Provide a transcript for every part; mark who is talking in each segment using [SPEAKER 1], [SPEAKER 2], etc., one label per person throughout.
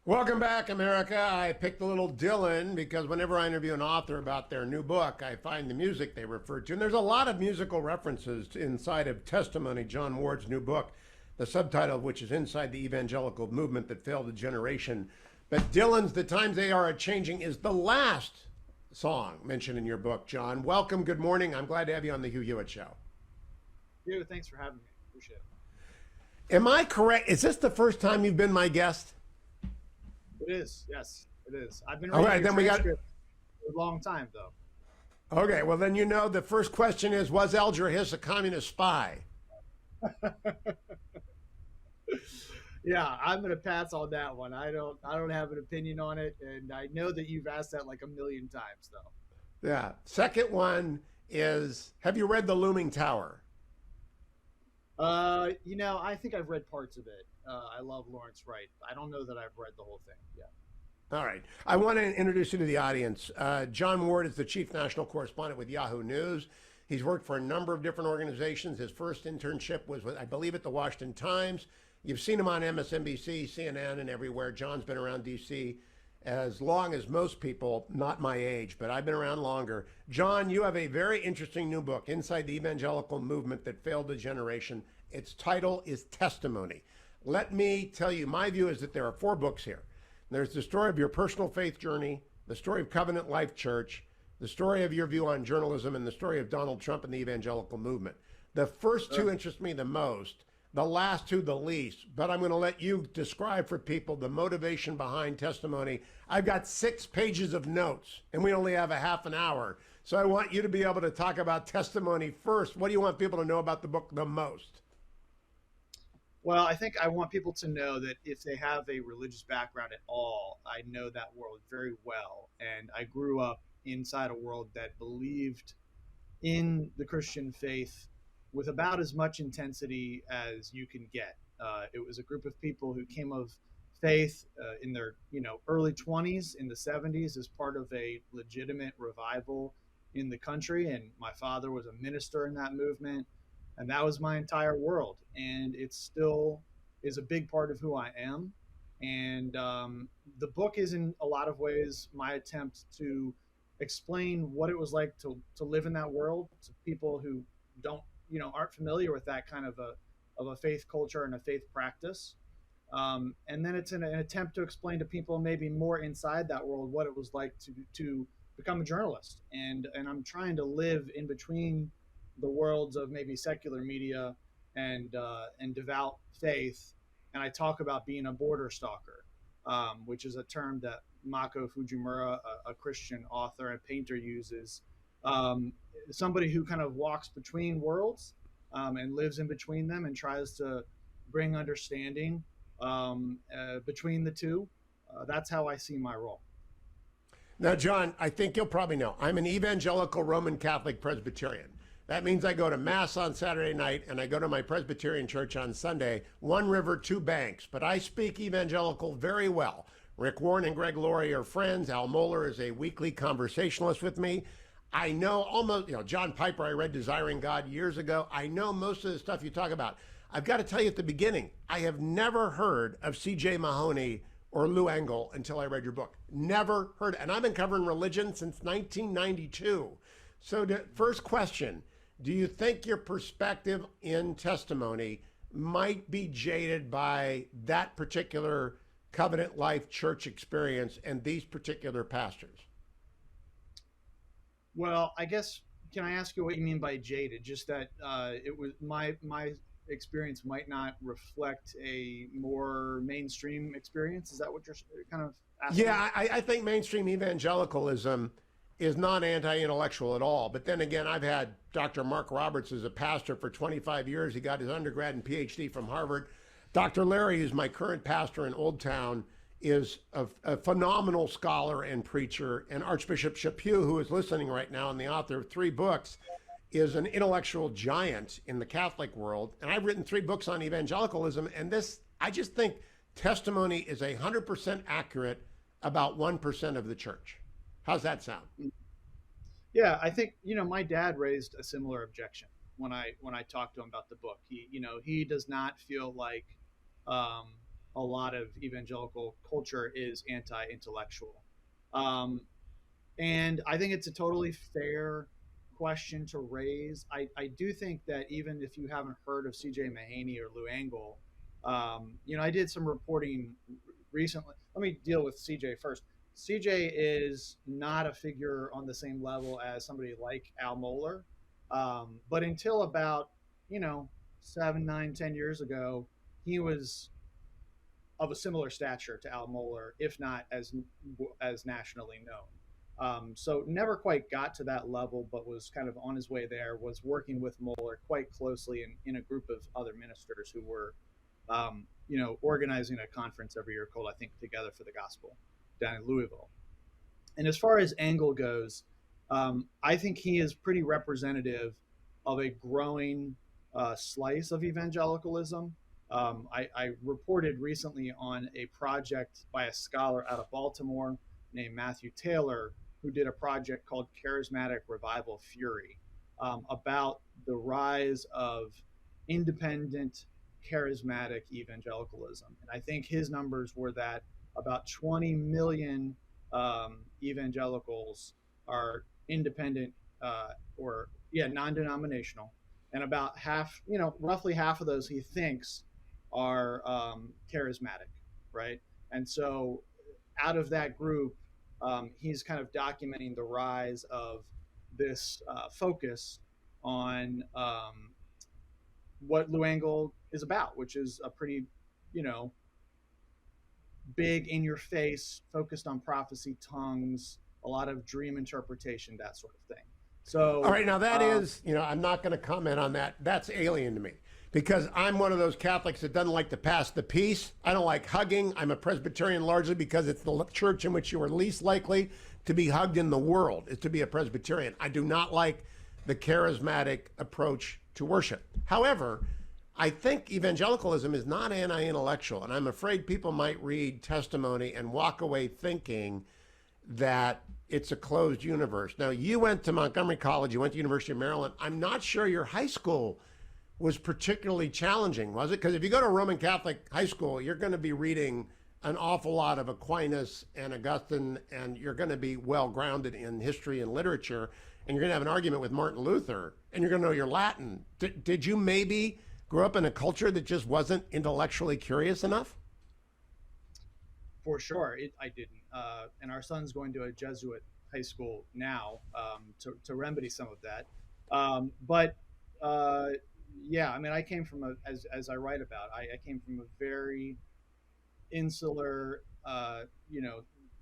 [SPEAKER 1] Welcome back, America. I picked a little Dylan because whenever I interview an author about their new book, I find the music they refer to. And there's a lot of musical references inside of Testimony, Jon Ward's new book, the subtitle of which is Inside the Evangelical Movement That Failed a Generation. But Dylan's The Times They Are A Changing is the last song mentioned in your book, Jon. Welcome. Good morning. I'm glad to have you on the Hugh Hewitt Show.
[SPEAKER 2] Dude, thanks for having me. Appreciate it.
[SPEAKER 1] Am I correct? Is this the first time you've been my guest?
[SPEAKER 2] It is. Yes, it is. I've been
[SPEAKER 1] All
[SPEAKER 2] reading
[SPEAKER 1] right,
[SPEAKER 2] your
[SPEAKER 1] then we got.
[SPEAKER 2] transcript for a long time, though.
[SPEAKER 1] Okay, well, then you know the first question is: was Alger Hiss a communist spy?
[SPEAKER 2] Yeah, I'm gonna pass on that one. I don't have an opinion on it, and I know that you've asked that like a million times, though.
[SPEAKER 1] Yeah. Second one is: have you read The Looming Tower?
[SPEAKER 2] I think I've read parts of it. I love Lawrence Wright. I don't know that I've read the whole thing. Yeah.
[SPEAKER 1] All right. I want to introduce you to the audience. Jon Ward is the chief national correspondent with Yahoo News. He's worked for a number of different organizations. His first internship was with, I believe, at the Washington Times. You've seen him on MSNBC, CNN, and everywhere. John's been around D.C. as long as most people, not my age, but I've been around longer. Jon, you have a very interesting new book, Inside the Evangelical Movement That Failed a Generation. Its title is Testimony. Let me tell you, my view is that there are four books here. There's the story of your personal faith journey, the story of Covenant Life Church, the story of your view on journalism, and the story of Donald Trump and the evangelical movement. The first two interest me the most, the last two the least, but I'm going to let you describe for people the motivation behind Testimony. I've got 6 pages of notes, and we only have a half an hour. So I want you to be able to talk about Testimony first. What do you want people to know about the book the most?
[SPEAKER 2] Well, I think I want people to know that if they have a religious background at all, I know that world very well. And I grew up inside a world that believed in the Christian faith with about as much intensity as you can get. It was a group of people who came of faith in their early 20s in the 70s as part of a legitimate revival in the country. And my father was a minister in that movement, and that was my entire world. And it still is a big part of who I am. And the book is, in a lot of ways, my attempt to explain what it was like to live in that world to people who don't, aren't familiar with that kind of a faith culture and a faith practice. And then it's an attempt to explain to people maybe more inside that world what it was like to become a journalist. And I'm trying to live in between the worlds of maybe secular media and devout faith. And I talk about being a border stalker, which is a term that Mako Fujimura, a Christian author and painter, uses. Somebody who kind of walks between worlds and lives in between them and tries to bring understanding between the two. That's how I see my role.
[SPEAKER 1] Now, Jon, I think you'll probably know I'm an evangelical Roman Catholic Presbyterian. That means I go to Mass on Saturday night and I go to my Presbyterian church on Sunday, one river, two banks. But I speak evangelical very well. Rick Warren and Greg Laurie are friends. Al Mohler is a weekly conversationalist with me. I know almost, John Piper, I read Desiring God years ago. I know most of the stuff you talk about. I've got to tell you at the beginning, I have never heard of C.J. Mahoney or Lou Engle until I read your book. Never heard. And I've been covering religion since 1992. So the first question, do you think your perspective in Testimony might be jaded by that particular Covenant Life Church experience and these particular pastors?
[SPEAKER 2] Well, I guess, can I ask you what you mean by jaded? Just that it was my experience might not reflect a more mainstream experience. Is that what you're kind of asking?
[SPEAKER 1] Yeah, I think mainstream evangelicalism is not anti-intellectual at all. But then again, I've had Dr. Mark Roberts as a pastor for 25 years. He got his undergrad and PhD from Harvard. Dr. Larry, who's my current pastor in Old Town, is a phenomenal scholar and preacher. And Archbishop Hugh, who is listening right now and the author of 3 books, is an intellectual giant in the Catholic world. And I've written 3 books on evangelicalism. And this, I just think Testimony is 100% accurate about 1% of the church. How's that sound?
[SPEAKER 2] Yeah, I think my dad raised a similar objection when I talked to him about the book. He does not feel like a lot of evangelical culture is anti-intellectual. Um, and I think it's a totally fair question to raise. I do think that even if you haven't heard of C.J. Mahaney or Lou Engle, I did some reporting recently. Let me deal with C.J. first. C.J. is not a figure on the same level as somebody like Al Mohler, but until about 7, 9, 10 years ago, he was of a similar stature to Al Mohler, if not as nationally known. So never quite got to that level, but was kind of on his way there. Was working with Mohler quite closely in a group of other ministers who were, organizing a conference every year called, I think, Together for the Gospel down in Louisville. And as far as Engel goes, I think he is pretty representative of a growing slice of evangelicalism. I reported recently on a project by a scholar out of Baltimore named Matthew Taylor, who did a project called Charismatic Revival Fury, about the rise of independent charismatic evangelicalism. And I think his numbers were that about 20 million evangelicals are independent or non-denominational, and about half, roughly half of those he thinks are charismatic, right? And so out of that group, he's kind of documenting the rise of this focus on what Lou Engle is about, which is a pretty, big, in your face, focused on prophecy, tongues, a lot of dream interpretation, that sort of thing. So,
[SPEAKER 1] all right, now that is, I'm not going to comment on that. That's alien to me because I'm one of those Catholics that doesn't like to pass the peace. I don't like hugging. I'm a Presbyterian largely because it's the church in which you are least likely to be hugged in the world is to be a Presbyterian. I do not like the charismatic approach to worship. However, I think evangelicalism is not anti-intellectual, and I'm afraid people might read testimony and walk away thinking that it's a closed universe. Now, you went to Montgomery College, you went to University of Maryland. I'm not sure your high school was particularly challenging, was it? Because if you go to a Roman Catholic high school, you're going to be reading an awful lot of Aquinas and Augustine, and you're going to be well grounded in history and literature, and you're going to have an argument with Martin Luther, and you're going to know your Latin. Did you maybe grow up in a culture that just wasn't intellectually curious enough?
[SPEAKER 2] For sure, I didn't. And our son's going to a Jesuit high school now to remedy some of that. But yeah, I mean, I came from as I write about, I came from a very insular,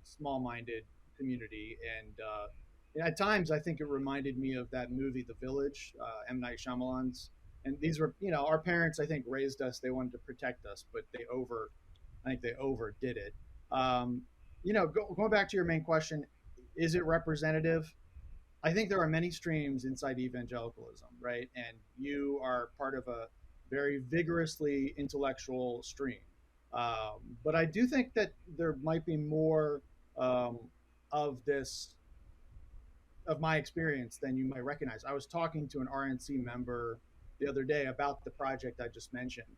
[SPEAKER 2] small-minded community, and at times I think it reminded me of that movie, The Village, M. Night Shyamalan's. And these were, our parents, I think, raised us. They wanted to protect us, but I think they overdid it. Going back to your main question, is it representative? I think there are many streams inside evangelicalism, right? And you are part of a very vigorously intellectual stream. But I do think that there might be more of my experience than you might recognize. I was talking to an RNC member the other day about the project I just mentioned,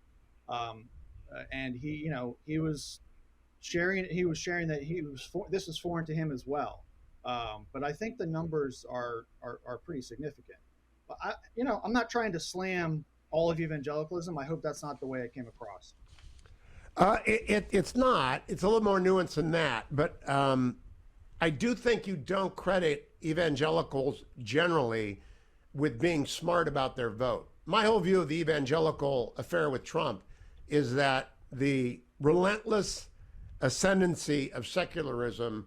[SPEAKER 2] and he was sharing that this was foreign to him as well. But I think the numbers are pretty significant. But I'm not trying to slam all of evangelicalism. I hope that's not the way it came across.
[SPEAKER 1] It's not. It's a little more nuanced than that. But I do think you don't credit evangelicals generally with being smart about their vote. My whole view of the evangelical affair with Trump is that the relentless ascendancy of secularism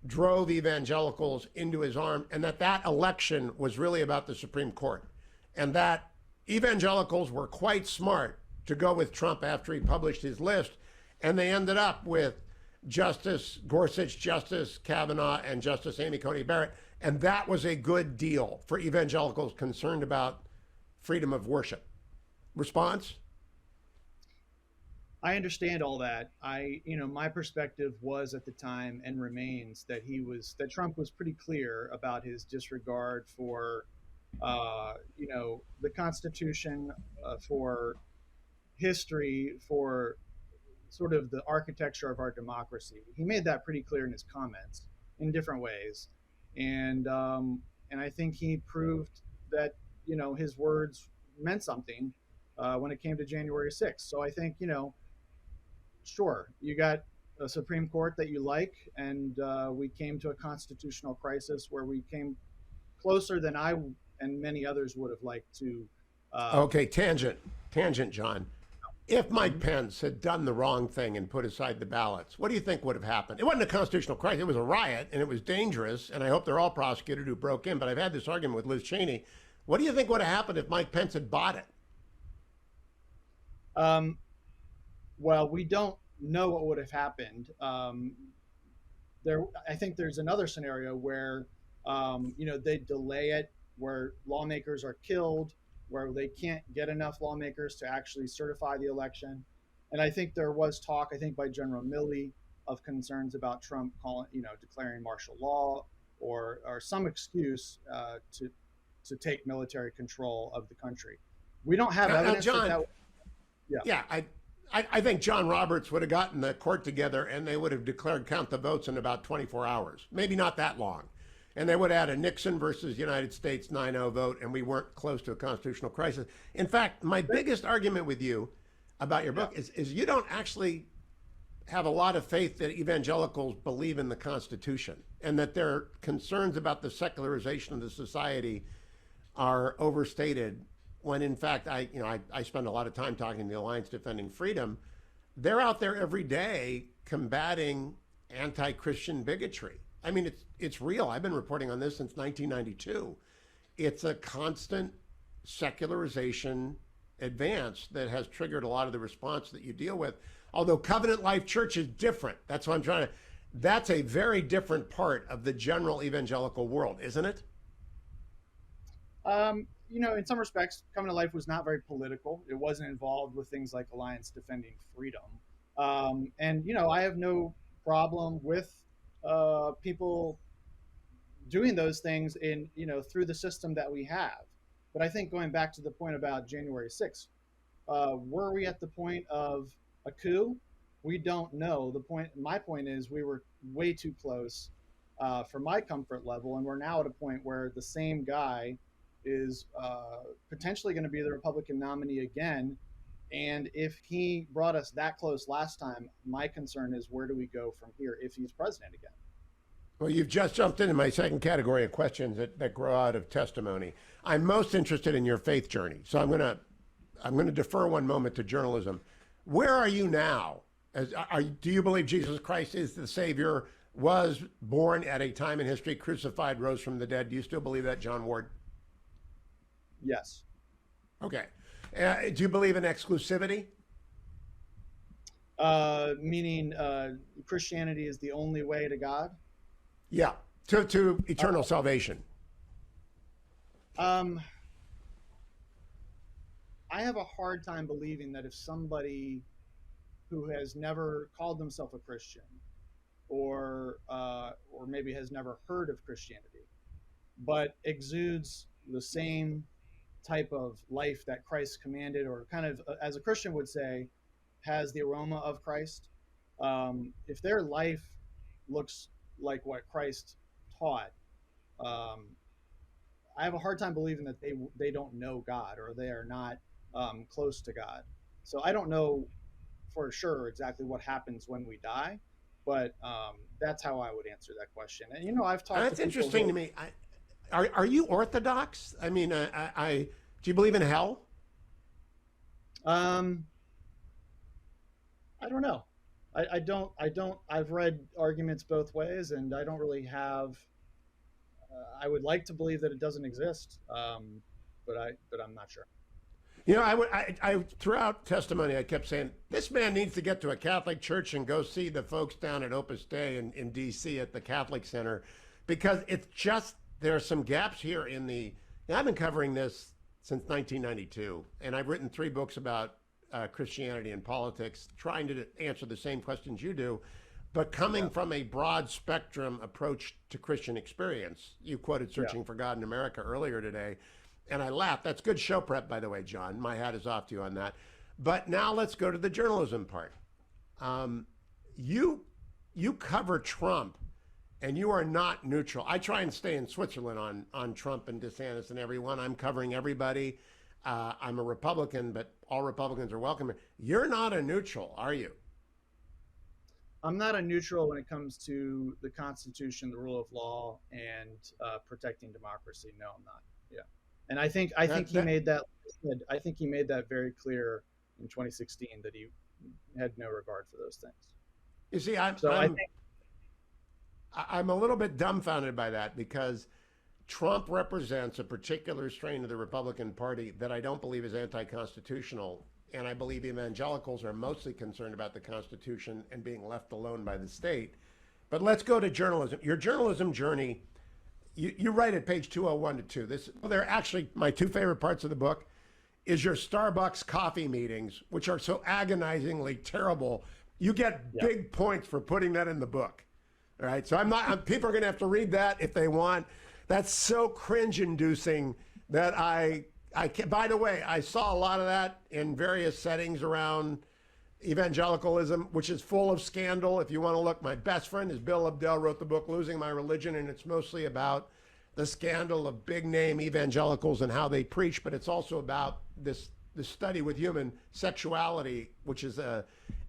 [SPEAKER 1] drove evangelicals into his arms, and that election was really about the Supreme Court, and that evangelicals were quite smart to go with Trump after he published his list, and they ended up with Justice Gorsuch, Justice Kavanaugh, and Justice Amy Coney Barrett, and that was a good deal for evangelicals concerned about freedom of worship. Response?
[SPEAKER 2] I understand all that. My perspective was at the time and remains that Trump was pretty clear about his disregard for, the Constitution, for history, for sort of the architecture of our democracy. He made that pretty clear in his comments in different ways, and I think he proved that his words meant something when it came to January 6th. So I think sure, you got a Supreme Court that you like, and we came to a constitutional crisis where we came closer than I and many others would have liked to.
[SPEAKER 1] Okay, tangent, John. If Mike Pence had done the wrong thing and put aside the ballots, what do you think would have happened? It wasn't a constitutional crisis. It was a riot, and it was dangerous, and I hope they're all prosecuted who broke in, but I've had this argument with Liz Cheney. What do you think would have happened if Mike Pence had bought it?
[SPEAKER 2] Well, we don't know what would have happened. I think there's another scenario where, they delay it, where lawmakers are killed, where they can't get enough lawmakers to actually certify the election. And I think there was talk, I think by General Milley, of concerns about Trump declaring martial law or some excuse to take military control of the country. We don't have evidence
[SPEAKER 1] John,
[SPEAKER 2] that.
[SPEAKER 1] Yeah, I think John Roberts would have gotten the court together and they would have declared count the votes in about 24 hours, maybe not that long. And they would add a Nixon versus United States 9-0 vote, and we weren't close to a constitutional crisis. In fact, my biggest argument with you about your book is you don't actually have a lot of faith that evangelicals believe in the Constitution and that their concerns about the secularization of the society are overstated when, in fact, I spend a lot of time talking to the Alliance Defending Freedom. They're out there every day combating anti-Christian bigotry. I mean, it's real. I've been reporting on this since 1992. It's a constant secularization advance that has triggered a lot of the response that you deal with. Although Covenant Life Church is different. That's what I'm trying to. That's a very different part of the general evangelical world, isn't it?
[SPEAKER 2] In some respects, Covenant Life was not very political. It wasn't involved with things like Alliance Defending Freedom. I have no problem with people doing those things through the system that we have. But I think going back to the point about January 6th, were we at the point of a coup? We don't know. My point is we were way too close for my comfort level, and we're now at a point where the same guy is potentially going to be the Republican nominee again. And if he brought us that close last time, my concern is where do we go from here if he's president again?
[SPEAKER 1] Well, you've just jumped into my second category of questions that grow out of testimony. I'm most interested in your faith journey, so I'm going to defer one moment to journalism. Where are you now? Do you believe Jesus Christ is the Savior, was born at a time in history, crucified, rose from the dead? Do you still believe that, Jon Ward?
[SPEAKER 2] Yes.
[SPEAKER 1] Okay. Do you believe in exclusivity?
[SPEAKER 2] Meaning Christianity is the only way to God?
[SPEAKER 1] Yeah, to eternal salvation.
[SPEAKER 2] I have a hard time believing that if somebody who has never called themselves a Christian or maybe has never heard of Christianity, but exudes the same type of life that Christ commanded, or kind of, as a Christian would say, has the aroma of Christ, if their life looks like what Christ taught, I have a hard time believing that they don't know God, or they are not close to God. So I don't know for sure exactly what happens when we die, but that's how I would answer that question. And I've talked.
[SPEAKER 1] That's interesting to me. Are you Orthodox? I mean, do you believe in hell?
[SPEAKER 2] I don't know. I don't. I've read arguments both ways, and I don't really have. I would like to believe that it doesn't exist, but I'm not sure.
[SPEAKER 1] I throughout testimony, I kept saying, this man needs to get to a Catholic church and go see the folks down at Opus Dei in D.C. at the Catholic Center, because it's just, there are some gaps here in the, I've been covering this since 1992, and I've written 3 books about Christianity and politics, trying to answer the same questions you do, but coming from a broad spectrum approach to Christian experience. You quoted Searching for God in America earlier today, and I laughed. That's good show prep, by the way, John. My hat is off to you on that. But now let's go to the journalism part. Um, you you cover Trump, and you are not neutral. I try and stay in Switzerland on Trump and DeSantis and everyone. I'm covering everybody. I'm a Republican, but all Republicans are welcome. You're not a neutral, are you?
[SPEAKER 2] I'm not a neutral when it comes to the Constitution, the rule of law, and protecting democracy. No, I'm not. Yeah, and I think
[SPEAKER 1] That
[SPEAKER 2] he
[SPEAKER 1] that
[SPEAKER 2] made that. I think he made that very clear in 2016 that he had no regard for those things.
[SPEAKER 1] you see,
[SPEAKER 2] So I think
[SPEAKER 1] I'm a little bit dumbfounded by that because Trump represents a particular strain of the Republican Party that I don't believe is anti-constitutional, and I believe evangelicals are mostly concerned about the Constitution and being left alone by the state. But let's go to journalism. Your journalism journey, you write at page 201 to 2. They're actually my two favorite parts of the book is your Starbucks coffee meetings, which are so agonizingly terrible. You get
[SPEAKER 2] yeah.
[SPEAKER 1] big points for putting that in the book. All right. So people are going to have to read that if they want. That's so cringe inducing that I can't. By the way, I saw a lot of that in various settings around evangelicalism, which is full of scandal. If you want to look, my best friend is Bill Abdel, wrote the book Losing My Religion, and it's mostly about the scandal of big name evangelicals and how they preach, but it's also about this study with human sexuality, which is a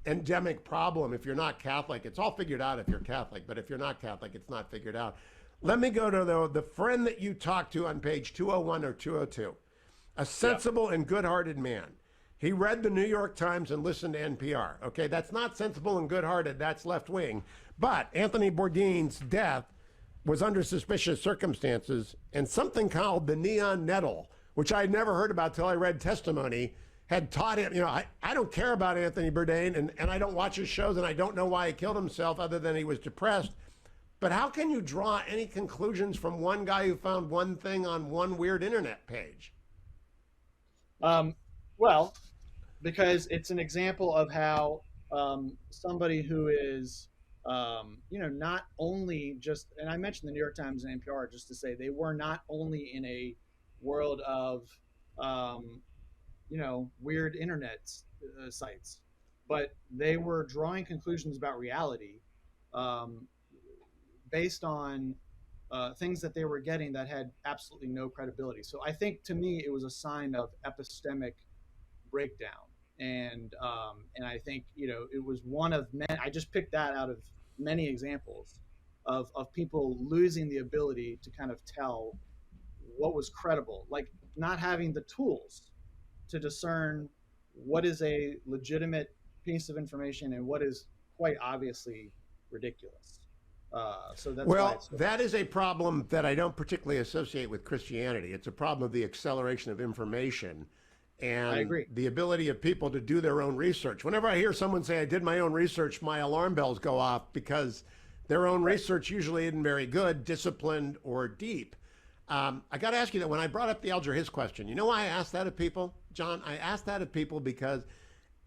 [SPEAKER 1] endemic problem if you're not Catholic. It's all figured out if you're Catholic, but if you're not Catholic, it's not figured out. Let me go to the friend that you talked to on page 201 or 202, a sensible and good-hearted man. He read the New York Times and listened to NPR. Okay, that's not sensible and good-hearted, that's left-wing. But Anthony Bourdain's death was under suspicious circumstances, and something called the neon nettle, which I had never heard about till I read testimony, had taught him, I don't care about Anthony Bourdain, and I don't watch his shows, and I don't know why he killed himself other than he was depressed. But how can you draw any conclusions from one guy who found one thing on one weird internet page?
[SPEAKER 2] Well, because it's an example of how somebody who is, not only just, and I mentioned the New York Times and NPR just to say they were not only in a world of, weird internet sites, but they were drawing conclusions about reality based on things that they were getting that had absolutely no credibility. So I think to me it was a sign of epistemic breakdown, and I think it was one of many. I just picked that out of many examples of people losing the ability to kind of tell what was credible, like not having the tools to discern what is a legitimate piece of information and what is quite obviously ridiculous. So that's why
[SPEAKER 1] Well, that is a problem that I don't particularly associate with Christianity. It's a problem of the acceleration of information
[SPEAKER 2] I
[SPEAKER 1] and
[SPEAKER 2] agree.
[SPEAKER 1] the ability of people to do their own research. Whenever I hear someone say, I did my own research, my alarm bells go off because their own research usually isn't very good, disciplined, or deep. I got to ask you that when I brought up the Alger Hiss question, you know why I asked that of people, John? I asked that of people because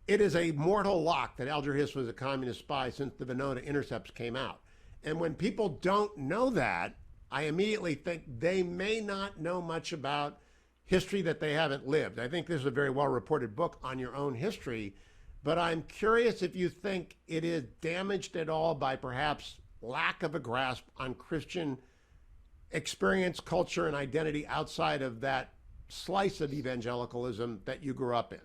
[SPEAKER 1] it is a mortal lock that Alger Hiss was a communist spy since the Venona intercepts came out. And when people don't know that, I immediately think they may not know much about history that they haven't lived. I think this is a very well-reported book on your own history, but I'm curious if you think it is damaged at all by perhaps lack of a grasp on Christian experience, culture, and identity outside of that slice of evangelicalism that you grew up in.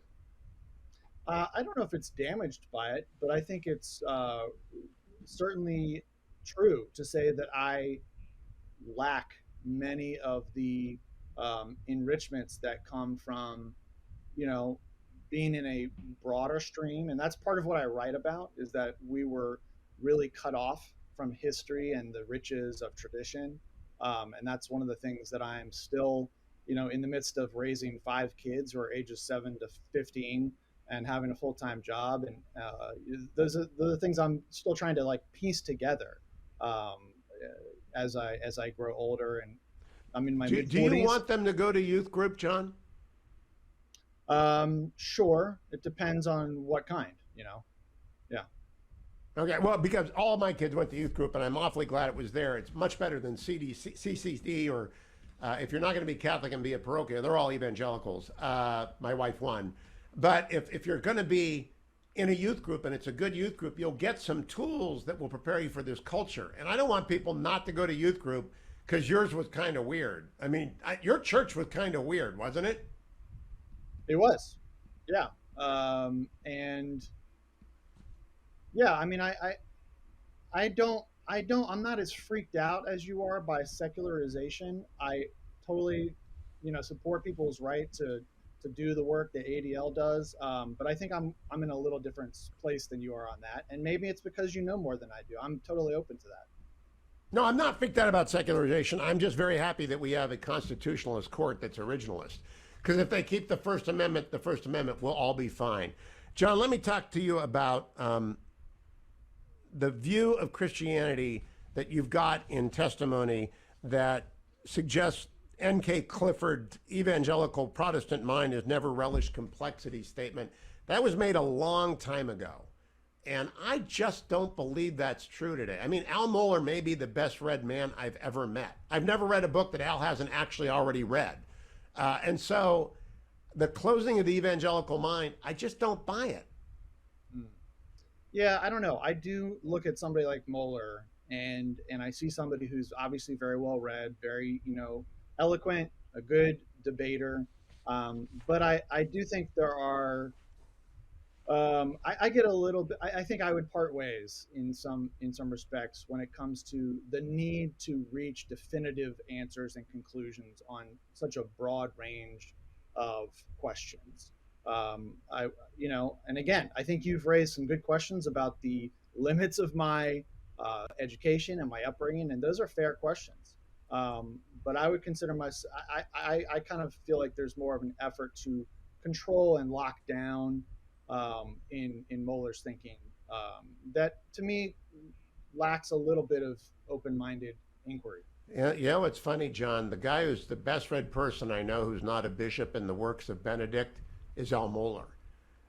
[SPEAKER 2] I don't know if it's damaged by it, but I think it's certainly true to say that I lack many of the enrichments that come from, being in a broader stream. And that's part of what I write about, is that we were really cut off from history and the riches of tradition. And that's one of the things that I'm still, in the midst of raising 5 kids who are ages 7 to 15 and having a full-time job. And those are the things I'm still trying to piece together as I grow older, and I'm in my mid-40s.
[SPEAKER 1] Do you want them to go to youth group, John?
[SPEAKER 2] Sure. It depends on what kind, Yeah.
[SPEAKER 1] Okay, well, because all my kids went to youth group, and I'm awfully glad it was there. It's much better than CCD, or if you're not going to be Catholic and be a parochial, they're all evangelicals. My wife won. But if you're going to be in a youth group, and it's a good youth group, you'll get some tools that will prepare you for this culture. And I don't want people not to go to youth group because yours was kind of weird. I mean, your church was kind of weird, wasn't it?
[SPEAKER 2] It was, yeah. And yeah, I mean, I'm not as freaked out as you are by secularization. I totally, support people's right to do the work that ADL does. But I think I'm in a little different place than you are on that, and maybe it's because you know more than I do. I'm totally open to that.
[SPEAKER 1] No, I'm not freaked out about secularization. I'm just very happy that we have a constitutionalist court that's originalist. Because if they keep the First Amendment will all be fine. Jon, let me talk to you about the view of Christianity that you've got in testimony that suggests N.K. Clifford's evangelical Protestant mind has never relished complexity statement. That was made a long time ago. And I just don't believe that's true today. I mean, Al Mohler may be the best read man I've ever met. I've never read a book that Al hasn't actually already read. And so the closing of the evangelical mind, I just don't buy it.
[SPEAKER 2] Yeah, I don't know. I do look at somebody like Mohler, and I see somebody who's obviously very well read, very eloquent, a good debater. But I do think there are. I get a little bit. I think I would part ways in some respects when it comes to the need to reach definitive answers and conclusions on such a broad range of questions. And again, I think you've raised some good questions about the limits of my education and my upbringing, and those are fair questions. But I would consider myself. I kind of feel like there's more of an effort to control and lock down in Mohler's thinking that to me lacks a little bit of open-minded inquiry.
[SPEAKER 1] Yeah, it's funny, Jon. The guy who's the best read person I know who's not a bishop in the works of Benedict is Al Mohler.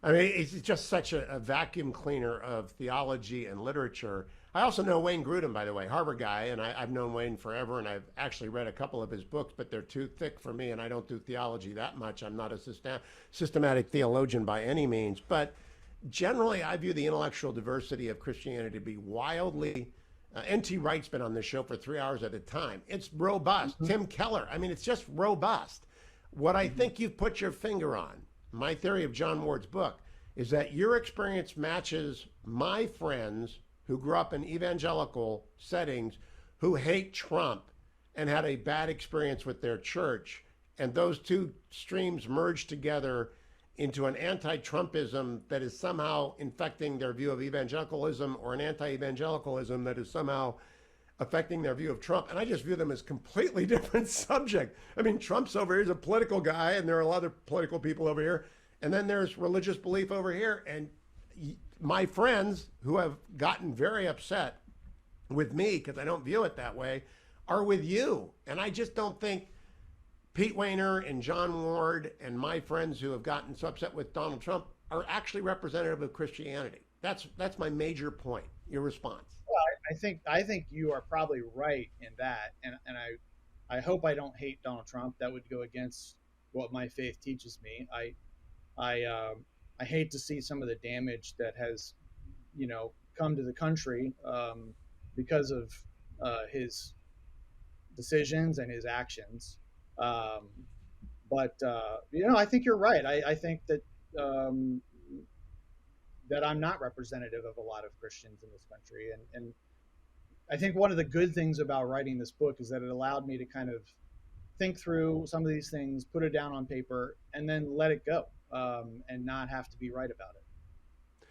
[SPEAKER 1] I mean, he's just such a vacuum cleaner of theology and literature. I also know Wayne Grudem, by the way, Harvard guy, and I've known Wayne forever, and I've actually read a couple of his books, but they're too thick for me, and I don't do theology that much. I'm not a systematic theologian by any means, but generally I view the intellectual diversity of Christianity to be wildly. N.T. Wright's been on this show for 3 hours at a time. It's robust. Mm-hmm. Tim Keller, I mean, it's just robust. What I think you've put your finger on, my theory of Jon Ward's book, is that your experience matches my friends who grew up in evangelical settings who hate Trump and had a bad experience with their church. And those two streams merge together into an anti-Trumpism that is somehow infecting their view of evangelicalism, or an anti-evangelicalism that is somehow affecting their view of Trump. And I just view them as completely different subject. I mean, Trump's over here, he's a political guy, and there are a lot of political people over here. And then there's religious belief over here. And my friends who have gotten very upset with me because I don't view it that way are with you. And I just don't think Pete Wehner and Jon Ward and my friends who have gotten so upset with Donald Trump are actually representative of Christianity. That's my major point. Your response?
[SPEAKER 2] Well, I think you are probably right in that, and I hope I don't hate Donald Trump. That would go against what my faith teaches me. I hate to see some of the damage that has, come to the country because of his decisions and his actions. But I think you're right. I think that that I'm not representative of a lot of Christians in this country, and I think one of the good things about writing this book is that it allowed me to kind of think through some of these things, put it down on paper, and then let it go, and not have to be right about it.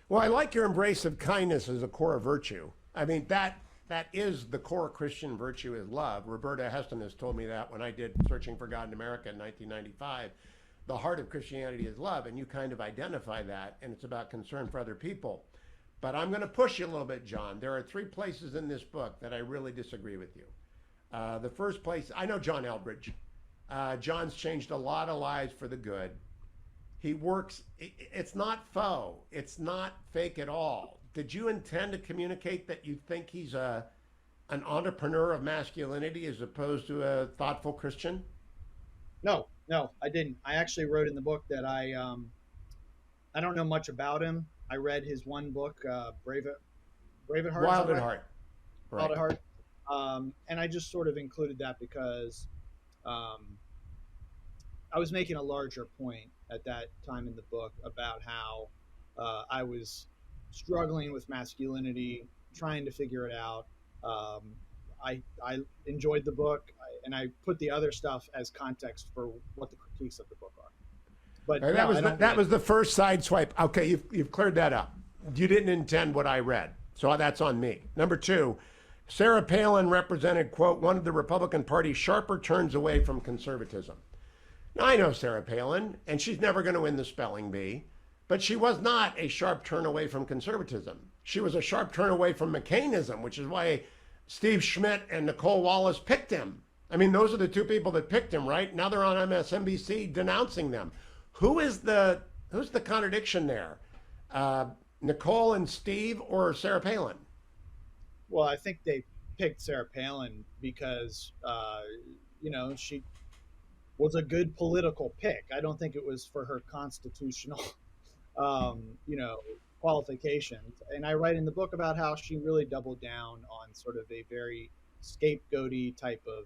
[SPEAKER 1] Well, I like your embrace of kindness as a core virtue. I mean, that is the core Christian virtue, is love. Roberta Heston has told me that when I did Searching for God in America in 1995. The heart of Christianity is love, and you kind of identify that, and it's about concern for other people. But I'm going to push you a little bit, Jon. There are 3 places in this book that I really disagree with you. The first place, I know John Eldridge. John's changed a lot of lives for the good. He works, it's not faux, it's not fake at all. Did you intend to communicate that you think he's an entrepreneur of masculinity as opposed to a thoughtful Christian?
[SPEAKER 2] No, I didn't. I actually wrote in the book that I don't know much about him. I read his one book, Brave at Heart.
[SPEAKER 1] Wild at Heart.
[SPEAKER 2] Wild
[SPEAKER 1] Right.
[SPEAKER 2] at Heart. And I just sort of included that because um, I was making a larger point at that time in the book about how I was struggling with masculinity, trying to figure it out. Um, I enjoyed the book, and I put the other stuff as context for what the critiques of the book are. But no,
[SPEAKER 1] That was the first side swipe. Okay, you've cleared that up. You didn't intend what I read, so that's on me. Number two, Sarah Palin represented, quote, one of the Republican Party's sharper turns away from conservatism. Now, I know Sarah Palin, and she's never going to win the spelling bee, but she was not a sharp turn away from conservatism. She was a sharp turn away from McCainism, which is why Steve Schmidt and Nicole Wallace picked him. I mean, those are the two people that picked him, right? Now they're on MSNBC denouncing them. Who's the contradiction there? Nicole and Steve or Sarah Palin?
[SPEAKER 2] Well, I think they picked Sarah Palin because she was a good political pick. I don't think it was for her constitutional, qualifications. And I write in the book about how she really doubled down on sort of a very scapegoaty type of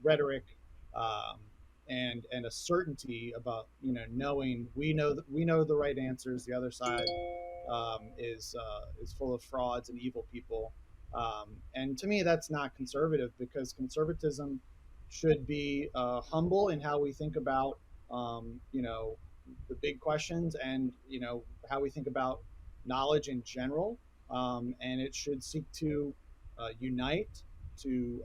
[SPEAKER 2] rhetoric, and a certainty about knowing we know the right answers. The other side is full of frauds and evil people. And to me, that's not conservative, because conservatism should be humble in how we think about, the big questions, and, how we think about knowledge in general. And it should seek to unite, to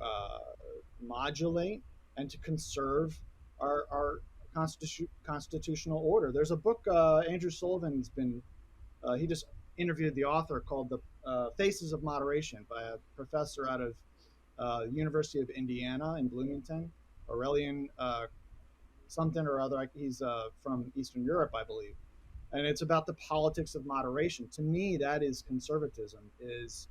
[SPEAKER 2] modulate, and to conserve our constitutional order. There's a book Andrew Sullivan's been, he just interviewed the author, called The Faces of Moderation, by a professor out of University of Indiana in Bloomington, Aurelian something or other. He's from Eastern Europe, I believe. And it's about the politics of moderation. To me, that is conservatism, is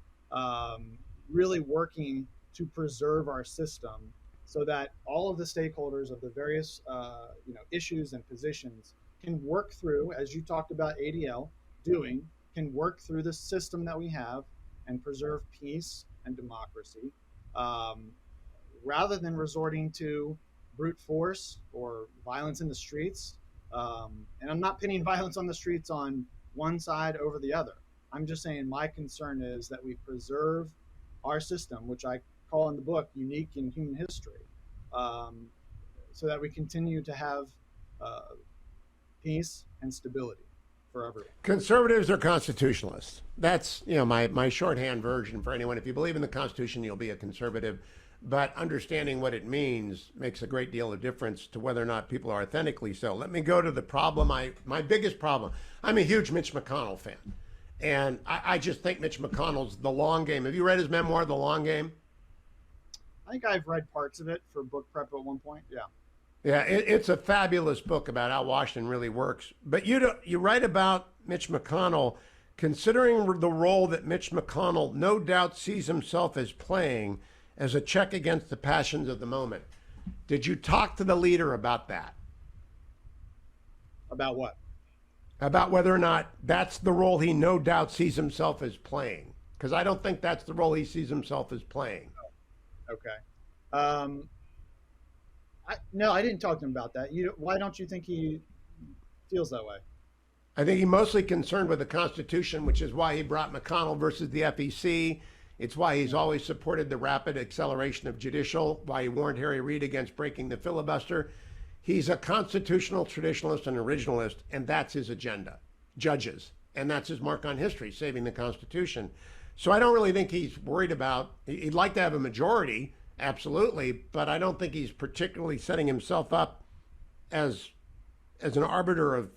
[SPEAKER 2] really working to preserve our system so that all of the stakeholders of the various issues and positions can work through, as you talked about ADL doing, can work through the system that we have and preserve peace and democracy, rather than resorting to brute force or violence in the streets. And I'm not pinning violence on the streets on one side over the other. I'm just saying my concern is that we preserve our system, which I call in the book unique in human history, so that we continue to have peace and stability for everyone.
[SPEAKER 1] Conservatives or constitutionalists? That's my shorthand version for anyone. If you believe in the Constitution, you'll be a conservative. But understanding what it means makes a great deal of difference to whether or not people are authentically so. Let me go to the problem. My biggest problem. I'm a huge Mitch McConnell fan. And I just think Mitch McConnell's The Long Game. Have you read his memoir, The Long Game?
[SPEAKER 2] I think I've read parts of it for book prep at one point. Yeah.
[SPEAKER 1] Yeah, it's a fabulous book about how Washington really works. But you write about Mitch McConnell, considering the role that Mitch McConnell no doubt sees himself as playing as a check against the passions of the moment. Did you talk to the leader about that?
[SPEAKER 2] About what?
[SPEAKER 1] About whether or not that's the role he no doubt sees himself as playing. Because I don't think that's the role he sees himself as playing.
[SPEAKER 2] Okay. No, I didn't talk to him about that. Why don't you think he feels that way?
[SPEAKER 1] I think he's mostly concerned with the Constitution, which is why he brought McConnell versus the FEC. It's why he's always supported the rapid acceleration of judicial, why he warned Harry Reid against breaking the filibuster. He's a constitutional traditionalist and originalist, and that's his agenda. Judges. And that's his mark on history, saving the Constitution. So I don't really think he's worried about, he'd like to have a majority, absolutely, but I don't think he's particularly setting himself up as an arbiter of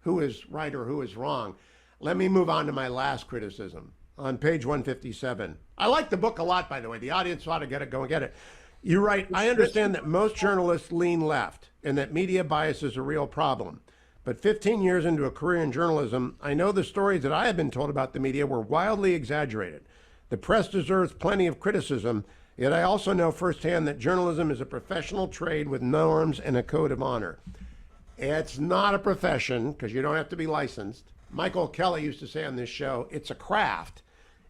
[SPEAKER 1] who is right or who is wrong. Let me move on to my last criticism. On page 157. I like the book a lot, by the way. The audience ought to get it. Go and get it. You write, I understand that most journalists lean left and that media bias is a real problem. But 15 years into a career in journalism, I know the stories that I have been told about the media were wildly exaggerated. The press deserves plenty of criticism, yet I also know firsthand that journalism is a professional trade with norms and a code of honor. It's not a profession, because you don't have to be licensed. Michael Kelly used to say on this show, it's a craft.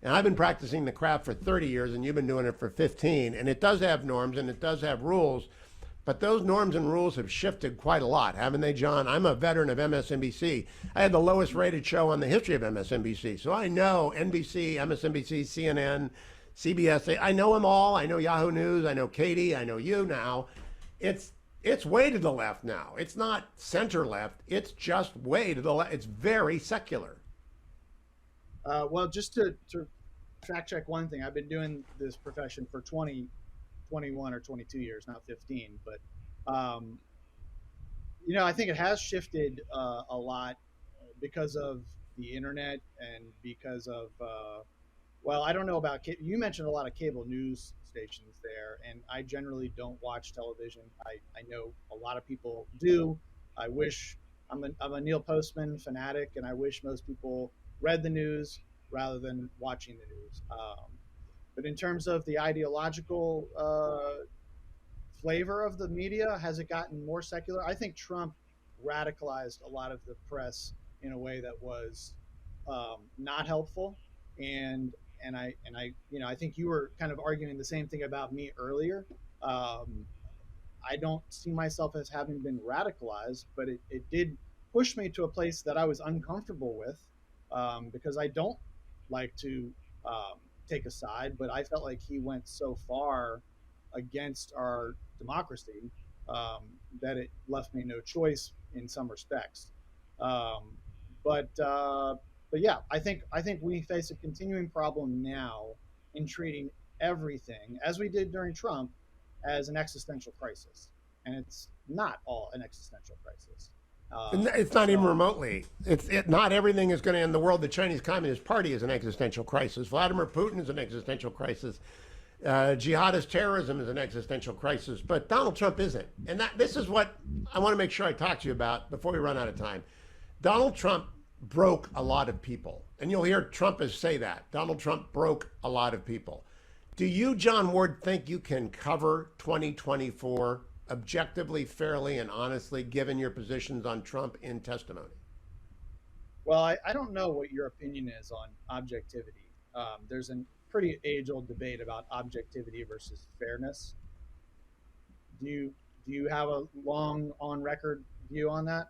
[SPEAKER 1] And I've been practicing the craft for 30 years, and you've been doing it for 15. And it does have norms and it does have rules. But those norms and rules have shifted quite a lot, haven't they, John? I'm a veteran of MSNBC. I had the lowest rated show on the history of MSNBC. So I know NBC, MSNBC, CNN, CBS. I know them all. I know Yahoo News. I know Katie. I know you now. It's way to the left now. It's not center left. It's just way to the left. It's very secular.
[SPEAKER 2] Well, just to fact check one thing, I've been doing this profession for 21 or 22 years, not 15. But, I think it has shifted a lot because of the internet and because of, I don't know about, you mentioned a lot of cable news stations there, and I generally don't watch television. I know a lot of people do. I wish, I'm a Neil Postman fanatic, and I wish most people read the news rather than watching the news. But in terms of the ideological flavor of the media, has it gotten more secular? I think Trump radicalized a lot of the press in a way that was not helpful, and I think you were kind of arguing the same thing about me earlier. I don't see myself as having been radicalized, but it did push me to a place that I was uncomfortable with, because I don't like to take a side, but I felt like he went so far against our democracy that it left me no choice in some respects. But yeah, I think we face a continuing problem now in treating everything, as we did during Trump, as an existential crisis, and it's not all an existential crisis.
[SPEAKER 1] It's not even remotely. Not everything is going to end the world. The Chinese Communist Party is an existential crisis. Vladimir Putin is an existential crisis. Jihadist terrorism is an existential crisis. But Donald Trump isn't. And this is what I want to make sure I talk to you about before we run out of time. Donald Trump broke a lot of people. And you'll hear Trumpists say that. Donald Trump broke a lot of people. Do you, Jon Ward, think you can cover 2024 objectively, fairly, and honestly, given your positions on Trump in testimony?
[SPEAKER 2] Well, I don't know what your opinion is on objectivity. There's a pretty age-old debate about objectivity versus fairness. Do you have a long on-record view on that?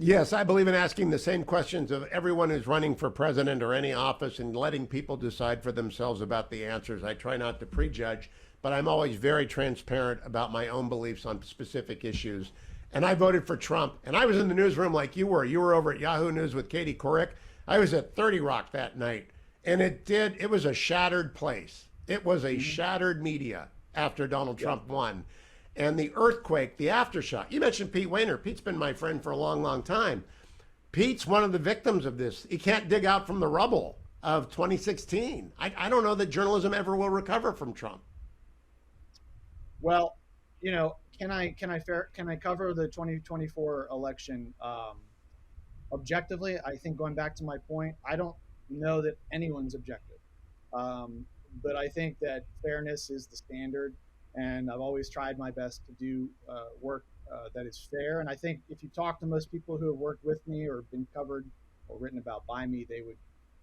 [SPEAKER 1] Yes, I believe in asking the same questions of everyone who's running for president or any office and letting people decide for themselves about the answers. I try not to prejudge, but I'm always very transparent about my own beliefs on specific issues. And I voted for Trump. And I was in the newsroom like you were. You were over at Yahoo News with Katie Couric. I was at 30 Rock that night. And it was a shattered place. It was a shattered media after Donald Trump won. And the earthquake, the aftershock. You mentioned Pete Wehner. Pete's been my friend for a long, long time. Pete's one of the victims of this. He can't dig out from the rubble of 2016. I don't know that journalism ever will recover from Trump.
[SPEAKER 2] Well, can I cover the 2024 election objectively? I think, going back to my point, I don't know that anyone's objective, but I think that fairness is the standard, and I've always tried my best to do work that is fair. And I think if you talk to most people who have worked with me or been covered or written about by me, they would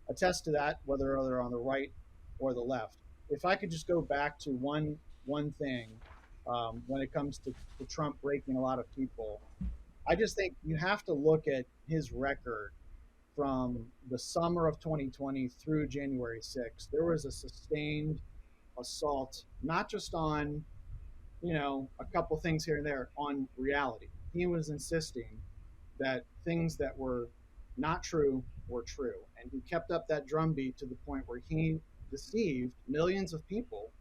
[SPEAKER 2] attest to that, whether they're on the right or the left. If I could just go back to one thing when it comes to Trump breaking a lot of people, I just think you have to look at his record from the summer of 2020 through January 6th. There was a sustained assault, not just on, a couple things here and there, on reality. He was insisting that things that were not true were true. And he kept up that drumbeat to the point where he deceived millions of people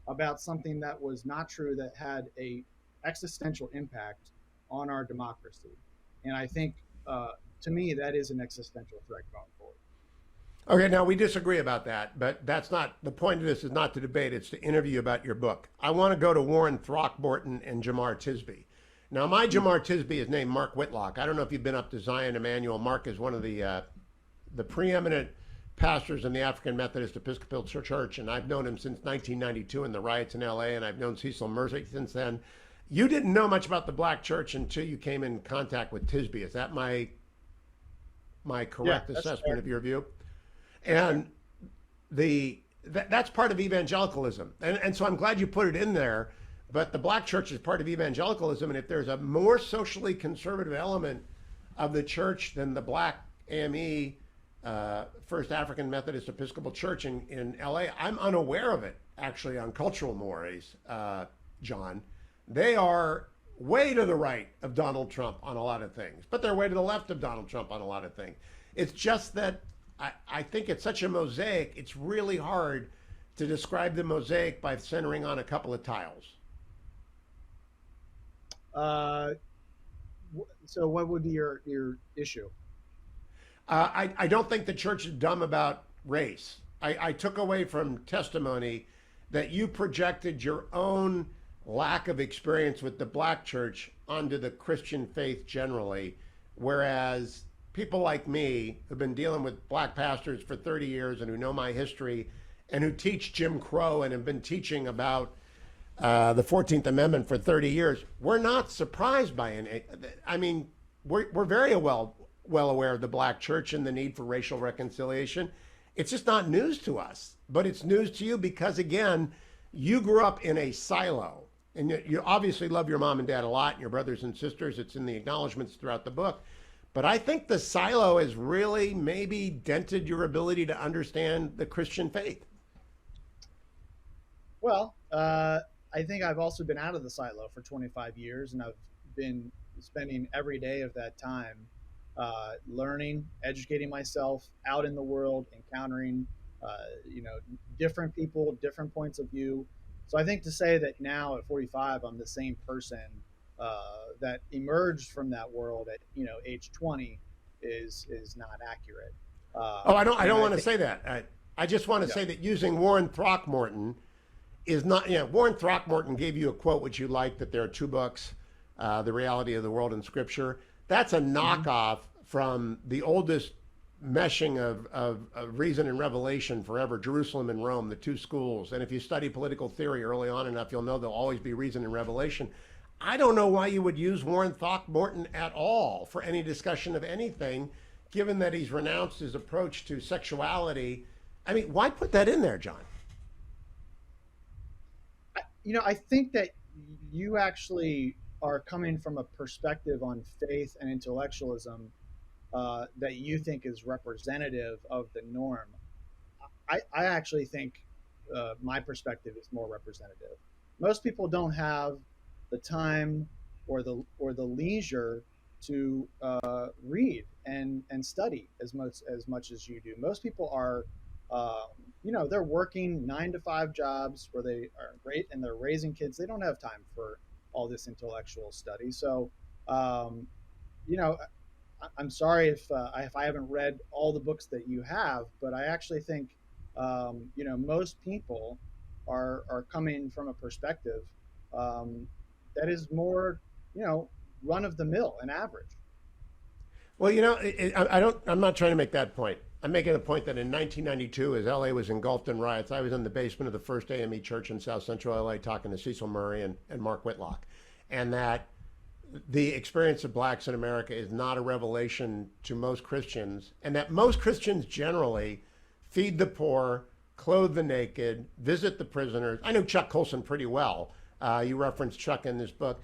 [SPEAKER 2] about something that was not true, that had a existential impact on our democracy. And I think, to me, that is an existential threat going forward.
[SPEAKER 1] Okay, now we disagree about that, but that's not the point of this. Is not to debate; it's to interview about your book. I want to go to Warren Throckmorton and Jemar Tisby. Now, my Jemar Tisby is named Mark Whitlock. I don't know if you've been up to Zion Emmanuel. Mark is one of the preeminent pastors in the African Methodist Episcopal Church, and I've known him since 1992 in the riots in L.A., and I've known Cecil Mercy since then. You didn't know much about the Black church until you came in contact with Tisby. Is that my my
[SPEAKER 2] Yeah,
[SPEAKER 1] correct
[SPEAKER 2] that's
[SPEAKER 1] assessment
[SPEAKER 2] fair.
[SPEAKER 1] of your view?
[SPEAKER 2] That's fair.
[SPEAKER 1] And that's part of evangelicalism. And so I'm glad you put it in there. But the black church is part of evangelicalism. And if there's a more socially conservative element of the church than the black AME, First African Methodist Episcopal Church in LA, I'm unaware of it, actually, on cultural mores, John. They are way to the right of Donald Trump on a lot of things, but they're way to the left of Donald Trump on a lot of things. It's just that I think it's such a mosaic, it's really hard to describe the mosaic by centering on a couple of tiles.
[SPEAKER 2] Uh, so what would be your issue?
[SPEAKER 1] I don't think the church is dumb about race. I took away from testimony that you projected your own lack of experience with the black church onto the Christian faith generally, whereas people like me who've been dealing with black pastors for 30 years and who know my history and who teach Jim Crow and have been teaching about the 14th Amendment for 30 years, we're not surprised by it. I mean, we're very well aware of the black church and the need for racial reconciliation. It's just not news to us, but it's news to you because, again, you grew up in a silo. And you obviously love your mom and dad a lot and your brothers and sisters. It's in the acknowledgments throughout the book. But I think the silo has really maybe dented your ability to understand the Christian faith.
[SPEAKER 2] Well, I think I've also been out of the silo for 25 years, and I've been spending every day of that time learning, educating myself out in the world, encountering, different people, different points of view. So I think to say that now at 45 I'm the same person that emerged from that world at age 20 is not accurate.
[SPEAKER 1] Oh, I don't want to
[SPEAKER 2] think,
[SPEAKER 1] say that. I just want to
[SPEAKER 2] yeah.
[SPEAKER 1] say that using Warren Throckmorton is not, Warren Throckmorton gave you a quote which you liked, that there are two books, The Reality of the World and Scripture. That's a knockoff from the oldest meshing of reason and revelation forever, Jerusalem and Rome, the two schools. And if you study political theory early on enough, you'll know there'll always be reason and revelation. I don't know why you would use Warren Throckmorton at all for any discussion of anything, given that he's renounced his approach to sexuality. I mean, why put that in there, John?
[SPEAKER 2] I think that you actually are coming from a perspective on faith and intellectualism that you think is representative of the norm. I actually think my perspective is more representative. Most people don't have the time or the leisure to read and study as much as you do. Most people are, they're working 9 to 5 jobs where they are great and they're raising kids. They don't have time for all this intellectual study. So, I'm sorry if I haven't read all the books that you have, but I actually think most people are coming from a perspective that is more run of the mill and average.
[SPEAKER 1] Well, I'm not trying to make that point. I'm making the point that in 1992, as LA was engulfed in riots, I was in the basement of the first AME church in South Central LA talking to Cecil Murray and Mark Whitlock, and that the experience of blacks in America is not a revelation to most Christians, and that most Christians generally feed the poor, clothe the naked, visit the prisoners. I know Chuck Colson pretty well. You referenced Chuck in this book.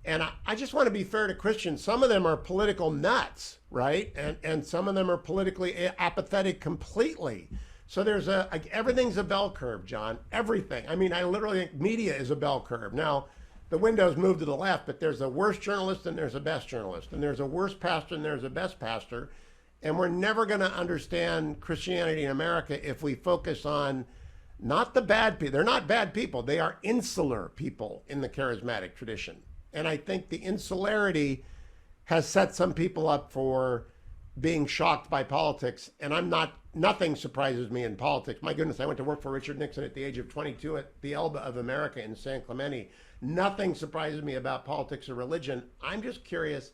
[SPEAKER 1] And I just want to be fair to Christians. Some of them are political nuts, right? And some of them are politically apathetic completely. So everything's a bell curve, John. Everything. I mean, I literally think media is a bell curve. Now, the window's moved to the left, but there's a worst journalist and there's a best journalist. And there's a worst pastor and there's a best pastor. And we're never going to understand Christianity in America if we focus on not the bad people. They're not bad people. They are insular people in the charismatic tradition. And I think the insularity has set some people up for being shocked by politics. And nothing surprises me in politics. My goodness, I went to work for Richard Nixon at the age of 22 at the Elba of America in San Clemente. Nothing surprises me about politics or religion. I'm just curious,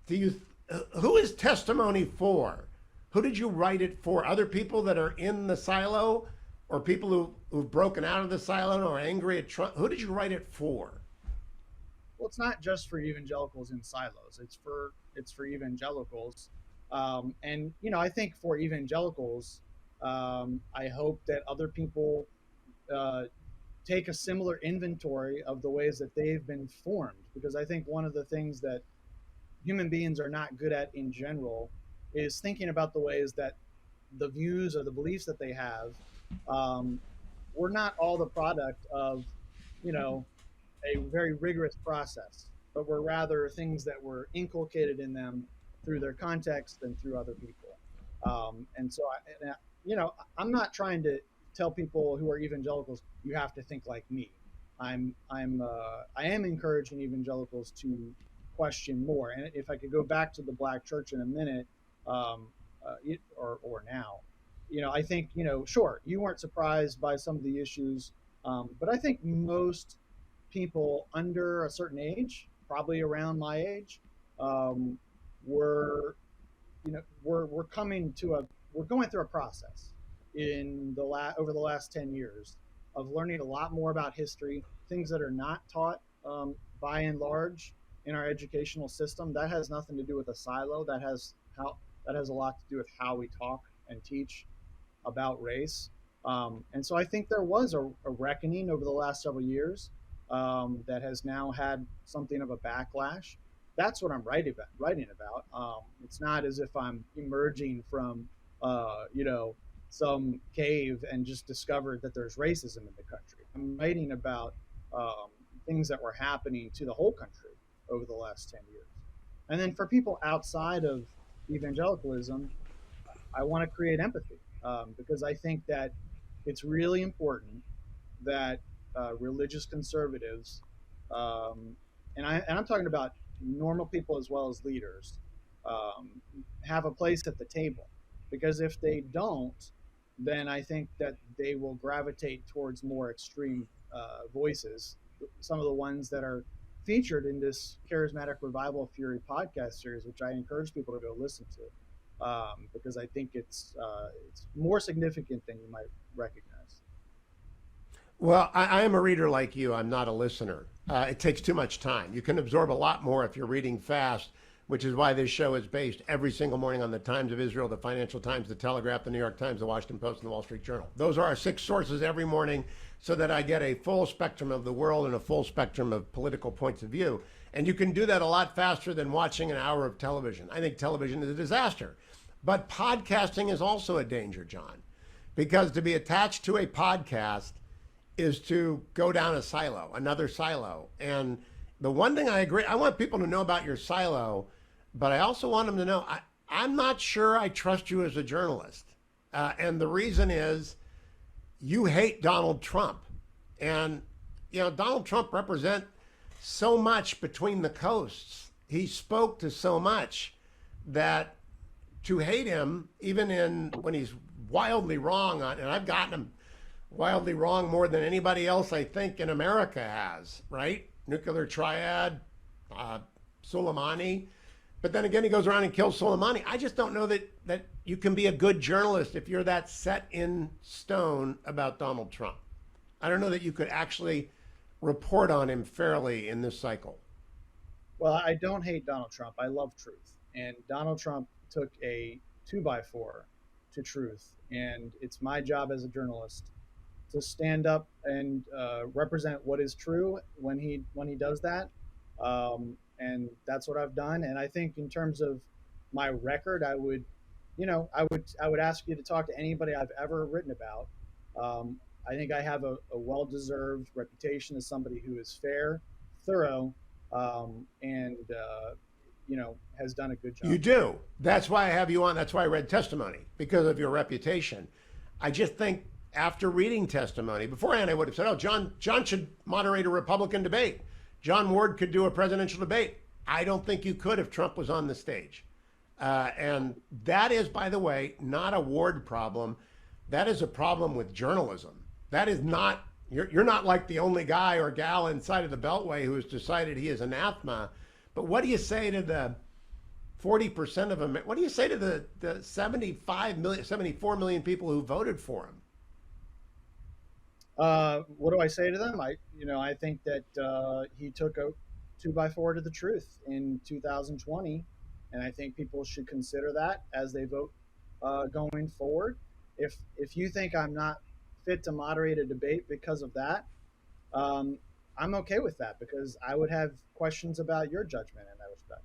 [SPEAKER 1] who is testimony for? Who did you write it for? Other people that are in the silo, or people who've broken out of the silo or are angry at Trump? Who did you write it for?
[SPEAKER 2] Well, it's not just for evangelicals in silos. It's for evangelicals And I think for evangelicals, I hope that other people uh, take a similar inventory of the ways that they've been formed, because I think one of the things that human beings are not good at in general is thinking about the ways that the views or the beliefs that they have um, were not all the product of, you know, a very rigorous process, but were rather things that were inculcated in them through their context and through other people. And so, I'm not trying to tell people who are evangelicals you have to think like me. I am encouraging evangelicals to question more. And if I could go back to the black church in a minute, or now, I think sure, you weren't surprised by some of the issues, but I think most people under a certain age, probably around my age, um, were we're coming to we're going through a process in over the last 10 years of learning a lot more about history, things that are not taught by and large in our educational system. That has nothing to do with a silo. That has a lot to do with how we talk and teach about race. And so I think there was a reckoning over the last several years that has now had something of a backlash. That's what I'm writing about. It's not as if I'm emerging from, some cave and just discovered that there's racism in the country. I'm writing about things that were happening to the whole country over the last 10 years. And then for people outside of evangelicalism, I want to create empathy because I think that it's really important that religious conservatives, and I'm talking about normal people as well as leaders, have a place at the table. Because if they don't, then I think that they will gravitate towards more extreme voices. Some of the ones that are featured in this Charismatic Revival Fury podcast series, which I encourage people to go listen to, because I think it's more significant than you might recognize.
[SPEAKER 1] Well, I am a reader like you. I'm not a listener. It takes too much time. You can absorb a lot more if you're reading fast, which is why this show is based every single morning on the Times of Israel, the Financial Times, the Telegraph, the New York Times, the Washington Post, and the Wall Street Journal. Those are our 6 sources every morning so that I get a full spectrum of the world and a full spectrum of political points of view. And you can do that a lot faster than watching an hour of television. I think television is a disaster. But podcasting is also a danger, John, because to be attached to a podcast is to go down a silo, another silo. And the one thing I agree, I want people to know about your silo, but I also want them to know I'm not sure I trust you as a journalist. And the reason is you hate Donald Trump. And, Donald Trump represents so much between the coasts. He spoke to so much that to hate him, even when he's wildly wrong on, and I've gotten him wildly wrong more than anybody else I think in America has, right? Nuclear triad, Soleimani. But then again, he goes around and kills Soleimani. I just don't know that you can be a good journalist if you're that set in stone about Donald Trump. I don't know that you could actually report on him fairly in this cycle.
[SPEAKER 2] Well, I don't hate Donald Trump. I love truth. And Donald Trump took a 2x4 to truth. And it's my job as a journalist to stand up and represent what is true when he does that, and that's what I've done. And I think in terms of my record, I would ask you to talk to anybody I've ever written about. I think I have a well-deserved reputation as somebody who is fair, thorough, and has done a good job.
[SPEAKER 1] You do. That's why I have you on. That's why I read testimony, because of your reputation. I just think after reading testimony, beforehand I would have said, oh, John should moderate a Republican debate. Jon Ward could do a presidential debate. I don't think you could if Trump was on the stage. And that is, by the way, not a Ward problem. That is a problem with journalism. That is not, you're not like the only guy or gal inside of the Beltway who has decided he is anathema. But what do you say to the 40% of them? What do you say to the 74 million people who voted for him?
[SPEAKER 2] What do I say to them? I think that he took a 2x4 to the truth in 2020, and I think people should consider that as they vote going forward. If you think I'm not fit to moderate a debate because of that, um, I'm okay with that because I would have questions about your judgment in that respect.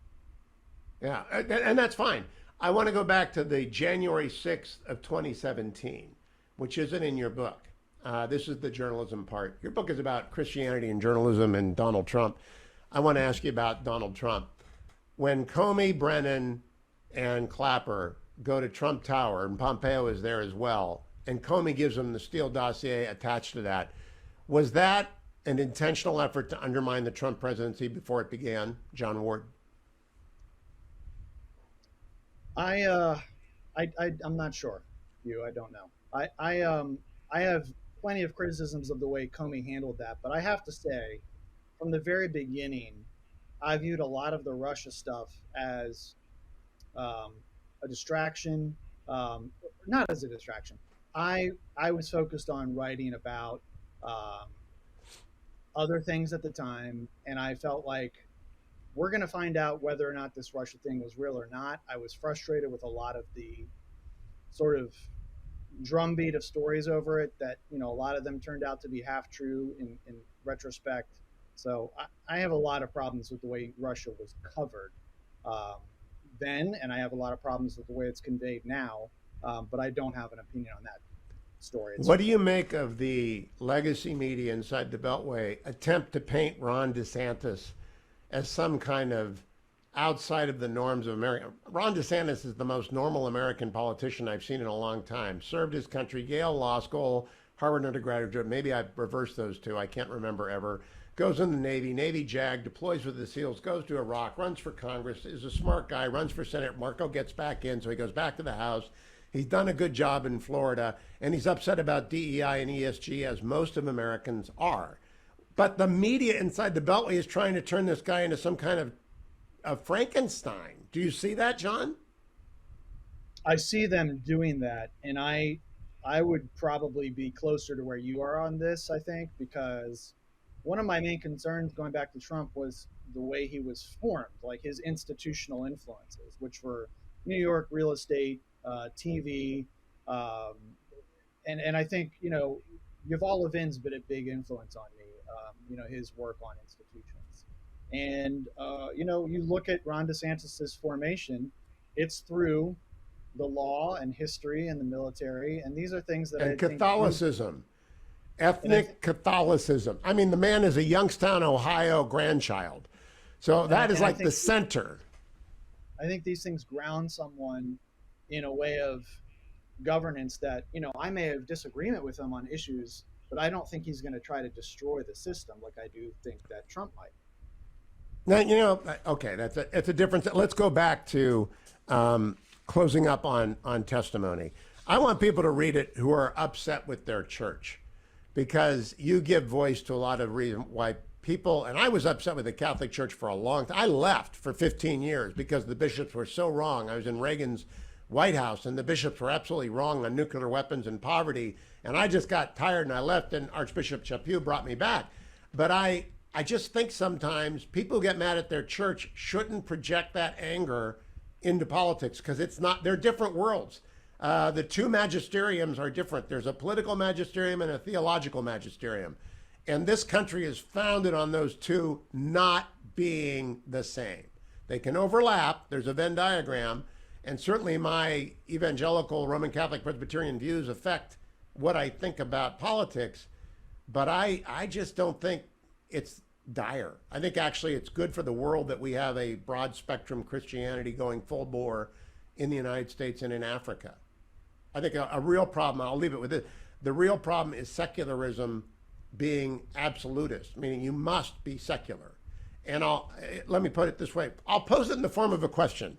[SPEAKER 1] Yeah, and that's fine. I want to go back to the January 6th of 2017, which isn't in your book. This is the journalism part. Your book is about Christianity and journalism and Donald Trump. I want to ask you about Donald Trump. When Comey, Brennan, and Clapper go to Trump Tower, and Pompeo is there as well, and Comey gives them the Steele dossier attached to that, was that an intentional effort to undermine the Trump presidency before it began, Jon Ward?
[SPEAKER 2] I, uh, I'm not sure. You, I don't know. I have plenty of criticisms of the way Comey handled that, but I have to say, from the very beginning, I viewed a lot of the Russia stuff as um, a distraction, not as a distraction. I was focused on writing about um, other things at the time, and I felt like we're going to find out whether or not this Russia thing was real or not. I was frustrated with a lot of the sort of drumbeat of stories over it that, a lot of them turned out to be half true in retrospect. So I have a lot of problems with the way Russia was covered um, then, and I have a lot of problems with the way it's conveyed now. But I don't have an opinion on that story
[SPEAKER 1] What do
[SPEAKER 2] itself.
[SPEAKER 1] you make of the legacy media inside the Beltway attempt to paint Ron DeSantis as some kind of outside of the norms of America? Ron DeSantis is the most normal American politician I've seen in a long time. Served his country, Yale Law School, Harvard undergraduate. Maybe I've reversed those two. I can't remember ever. Goes in the Navy, Navy JAG, deploys with the SEALs, goes to Iraq, runs for Congress, is a smart guy, runs for Senate. Marco gets back in, so he goes back to the House. He's done a good job in Florida, and he's upset about DEI and ESG, as most of Americans are. But the media inside the Beltway is trying to turn this guy into some kind of Frankenstein. Do you see that, John?
[SPEAKER 2] I see them doing that, and I would probably be closer to where you are on this. I think because one of my main concerns going back to Trump was the way he was formed, like his institutional influences, which were New York real estate, TV, um, and I think Yuval Levin's been a big influence on me. His work on institutions, and you look at Ron DeSantis's formation, it's through the law and history and the military, and these are things that
[SPEAKER 1] And
[SPEAKER 2] I think he
[SPEAKER 1] Catholicism,
[SPEAKER 2] and I th-
[SPEAKER 1] ethnic Catholicism. I mean, the man is a Youngstown, Ohio grandchild. So that is
[SPEAKER 2] and I
[SPEAKER 1] like the
[SPEAKER 2] think
[SPEAKER 1] center.
[SPEAKER 2] I think these things ground someone in a way of governance that I may have disagreement with him on issues, but I don't think he's going to try to destroy the system like I do think that Trump might.
[SPEAKER 1] Now, okay, it's a difference. Let's go back to closing up on testimony. I want people to read it who are upset with their church, because you give voice to a lot of reason why people, and I was upset with the Catholic Church for a long time. I left for 15 years because the bishops were so wrong. I was in Reagan's White House, and the bishops were absolutely wrong on nuclear weapons and poverty. And I just got tired and I left, and Archbishop Chaput brought me back. But I just think sometimes people who get mad at their church shouldn't project that anger into politics, because it's not, they're different worlds. The two magisteriums are different. There's a political magisterium and a theological magisterium. And this country is founded on those two not being the same. They can overlap. There's a Venn diagram. And certainly my evangelical Roman Catholic Presbyterian views affect what I think about politics. But I just don't think it's dire. I think actually it's good for the world that we have a broad spectrum Christianity going full bore in the United States and in Africa. I think a real problem, I'll leave it with this, the real problem is secularism being absolutist, meaning you must be secular. And let me put it this way. I'll pose it in the form of a question.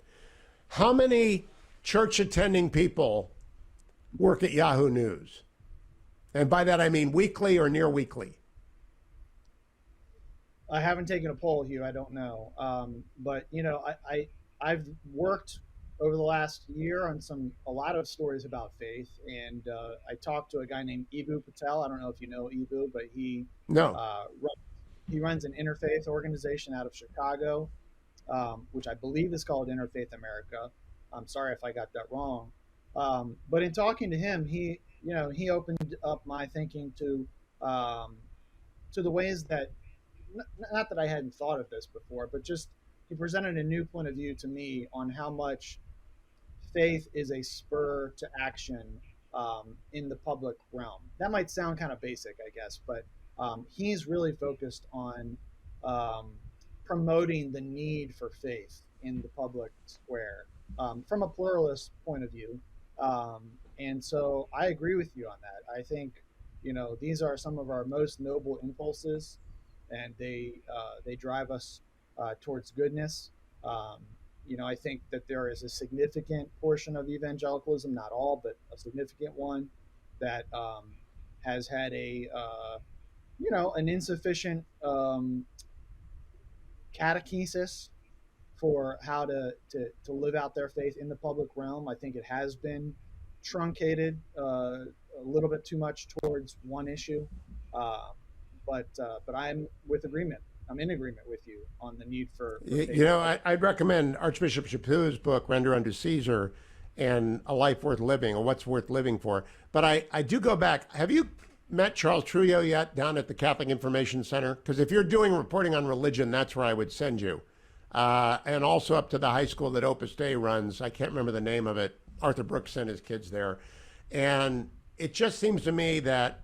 [SPEAKER 1] How many church attending people work at Yahoo News? And by that I mean weekly or near weekly.
[SPEAKER 2] I haven't taken a poll, Hugh. I don't know, but I've worked over the last year on a lot of stories about faith, and I talked to a guy named Eboo Patel. I don't know if you know Eboo, but
[SPEAKER 1] No.
[SPEAKER 2] uh, he runs an interfaith organization out of Chicago, which I believe is called Interfaith America. I'm sorry if I got that wrong. But in talking to him, he opened up my thinking um, to the ways that, not that I hadn't thought of this before, but just he presented a new point of view to me on how much faith is a spur to action in the public realm. That might sound kind of basic, I guess, but he's really focused on um, promoting the need for faith in the public square from a pluralist point of view. Um, and so I agree with you on that. I think, these are some of our most noble impulses, and they drive us towards goodness. Um, I think that there is a significant portion of evangelicalism, not all, but a significant one, that has had an insufficient catechesis for how to live out their faith in the public realm. I think it has been truncated a little bit too much towards one issue, uh, but I'm in agreement with you on the need for faith.
[SPEAKER 1] I'd recommend Archbishop Chaput's book, Render Unto Caesar, and A Life Worth Living, or What's Worth Living For. But I do go back. Have you met Charles Trujillo yet down at the Catholic Information Center? Because if you're doing reporting on religion, that's where I would send you. And also up to the high school that Opus Dei runs. I can't remember the name of it. Arthur Brooks sent his kids there. And it just seems to me that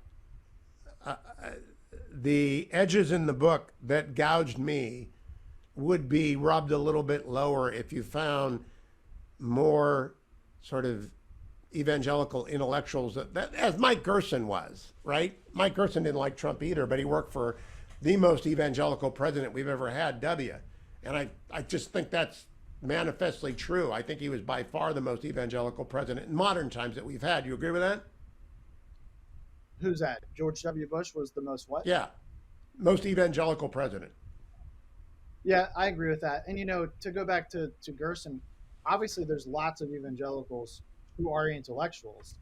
[SPEAKER 1] the edges in the book that gouged me would be rubbed a little bit lower if you found more sort of evangelical intellectuals that as Mike Gerson was, right? Mike Gerson didn't like Trump either, but he worked for the most evangelical president we've ever had, W. And I just think that's manifestly true. I think he was by far the most evangelical president in modern times that we've had. You agree with that?
[SPEAKER 2] Who's that? George W. Bush was the most what?
[SPEAKER 1] Yeah. Most evangelical president.
[SPEAKER 2] Yeah, I agree with that. And, to go back to Gerson, obviously there's lots of evangelicals who are intellectuals.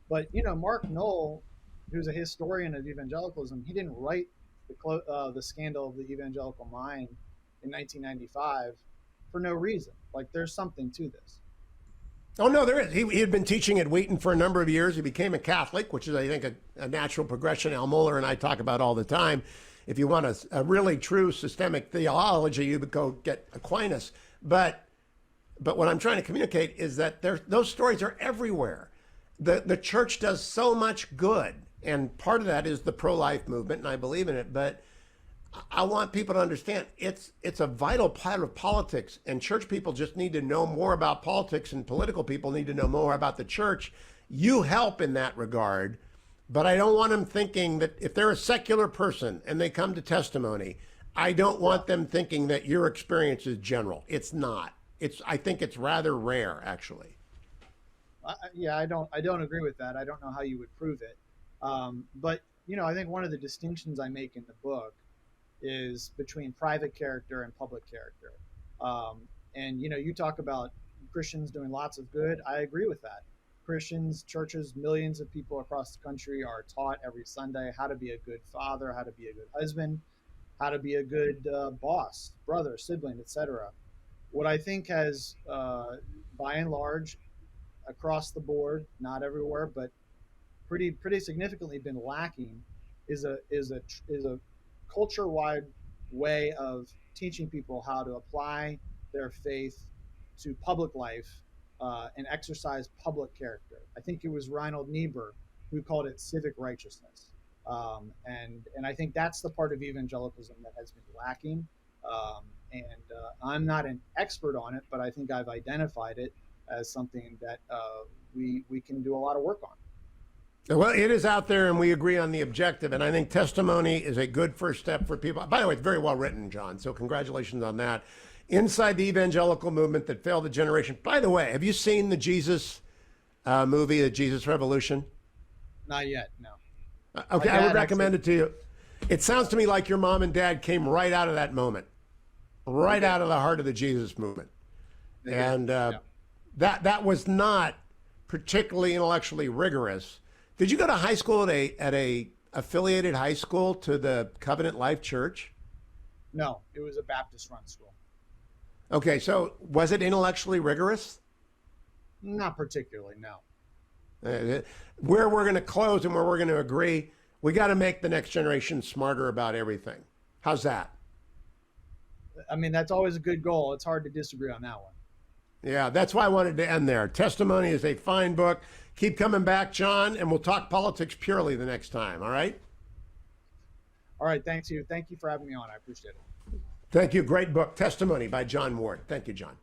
[SPEAKER 2] But, Mark Knoll, who's a historian of evangelicalism, he didn't write the Scandal of the Evangelical Mind in 1995 for no reason. Like, there's something to this.
[SPEAKER 1] Oh, no, there is. He had been teaching at Wheaton for a number of years. He became a Catholic, which is, I think, a natural progression. Al Mohler and I talk about all the time. If you want a really true systemic theology, you would go get Aquinas. But what I'm trying to communicate is that those stories are everywhere. The church does so much good, and part of that is the pro-life movement, and I believe in it. But I want people to understand it's a vital part of politics, and church people just need to know more about politics, and political people need to know more about the church. You help in that regard, but I don't want them thinking that if they're a secular person and they come to testimony, I don't want them thinking that your experience is general. It's not. I think it's rather rare, actually.
[SPEAKER 2] Yeah, I don't agree with that. I don't know how you would prove it. But I think one of the distinctions I make in the book is between private character and public character. And you talk about Christians doing lots of good. I agree with that. Christians, churches, millions of people across the country are taught every Sunday how to be a good father, how to be a good husband, how to be a good boss, brother, sibling, etc. What I think has, by and large, across the board, not everywhere, but pretty significantly been lacking, is a culture-wide way of teaching people how to apply their faith to public life and exercise public character. I think it was Reinhold Niebuhr who called it civic righteousness. And I think that's the part of evangelicalism that has been lacking. I'm not an expert on it, but I think I've identified it as something that we can do a lot of work on.
[SPEAKER 1] Well, it is out there, and we agree on the objective, and I think testimony is a good first step for people. By the way, it's very well written, John, so congratulations on that. Inside the Evangelical Movement That Failed a Generation. By the way, have you seen the Jesus movie, The Jesus Revolution?
[SPEAKER 2] Not yet, no.
[SPEAKER 1] Okay, I would recommend it to you. It sounds to me like your mom and dad came right out of that moment, right out of the heart of the Jesus movement. And that was not particularly intellectually rigorous. Did you go to high school at a affiliated high school to the Covenant Life Church?
[SPEAKER 2] No, it was a Baptist-run school.
[SPEAKER 1] Okay, so was it intellectually rigorous?
[SPEAKER 2] Not particularly, no.
[SPEAKER 1] Where we're going to close and where we're going to agree, we got to make the next generation smarter about everything. How's that?
[SPEAKER 2] I mean, that's always a good goal. It's hard to disagree on that one.
[SPEAKER 1] Yeah, that's why I wanted to end there. Testimony is a fine book. Keep coming back, Jon, and we'll talk politics purely the next time, all right?
[SPEAKER 2] All right, thanks, Hugh. Thank you for having me on. I appreciate it.
[SPEAKER 1] Thank you. Great book, Testimony by Jon Ward. Thank you, Jon.